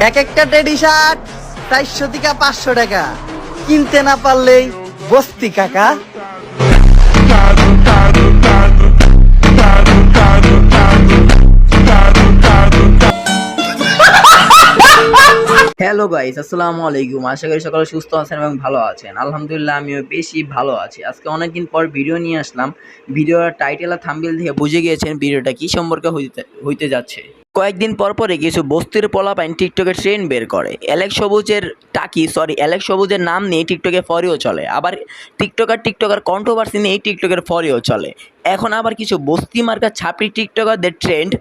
এক একটা teddy shirt 400 থেকে 500 টাকা, কিনতে না পারলেই বস্তি কাকা। হ্যালো গাইস, আসসালামু আলাইকুম। আশা করি সকলে সুস্থ আছেন এবং ভালো আছেন। আলহামদুলিল্লাহ আমিও বেশি ভালো আছি। আজকে অনেকদিন পর ভিডিও নিয়ে আসলাম। ভিডিওর টাইটেল আর থাম্বনেল থেকে বুঝে গিয়েছেন ভিডিওটা কি সম্পর্কে হইতে যাচ্ছে। কয়েকদিন পর পরে কিছু বস্তির পোলাপাইন টিকটকে ট্রেন্ড বের করে। অ্যালেক্স সবুজের নাম নিয়ে টিকটকে ফরিও চলে। আবার টিকটকার কন্ট্রোভার্সি নিয়ে টিকটকের ফরিও চলে। এখন আবার কিছু বস্তি মার্কা ছাপড়ি টিকটকারদের ট্রেন্ড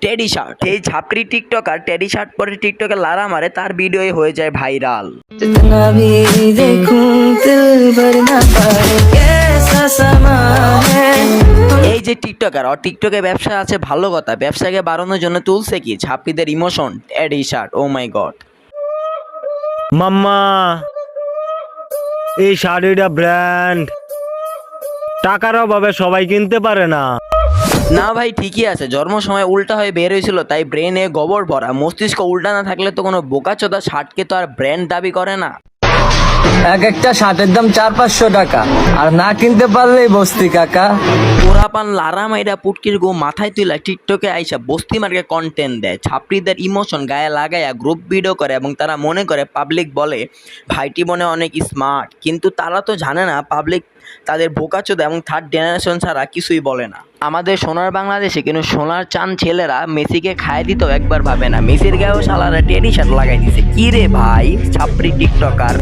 টেডি শার্ট। এই ছাপড়ি টিকটকার টেডি শার্ট পরে টিকটকে লারা মারে, তার ভিডিওই হয়ে যায় ভাইরাল। এই যে টিকটকার টিকটকে ব্যবসা আছে ভালো কথা, ব্যবসাকে বাড়ানোর জন্য তুলছে কি ছাপড়িদের ইমোশন টেডি শার্ট। ও মাই গড মাম্মা, এই শাড়িটা ব্র্যান্ড, টাকার অভাবে সবাই কিনতে পারে না। না ভাই, ঠিকই আছে, জন্ম সময় উল্টা হয়ে বের হয়েছিল তাই ব্রেনে গোবর ভরা। মস্তিষ্ক উল্টা না থাকলে তো কোনো বোকাচোদা শার্টকে তো আর ব্র্যান্ড দাবি করে না। এক একটা শার্টের দাম 400-500 টাকা, আর না কিনতে পারলেই বস্তি কাকা। পোড়াপান লারা মাইরা পুটকির গো মাথায় তুলা টিকটকে আইসা বস্তি মার্কে কন্টেন্ট দেয়, ছাপড়িদের ইমোশন গায়ে লাগাইয়া গ্রুপ ভিডিও করে এবং তারা মনে করে পাবলিক বলে ভাইটি মনে অনেক স্মার্ট, কিন্তু তারা তো জানে না পাবলিক তাদের বোকাচোদা এবং থার্ড জেনারেশন ছাড়া কিছুই বলে না। আমাদের সোনার বাংলাদেশে কিন্তু সোনার চান ছেলেরা মেসিকে খায় দিতেও একবার ভাবে না, মেসির গায়েও শালারা টেডি শার্ট লাগাই দিছে। কি রে ভাই ছাপড়ি টিকটকার।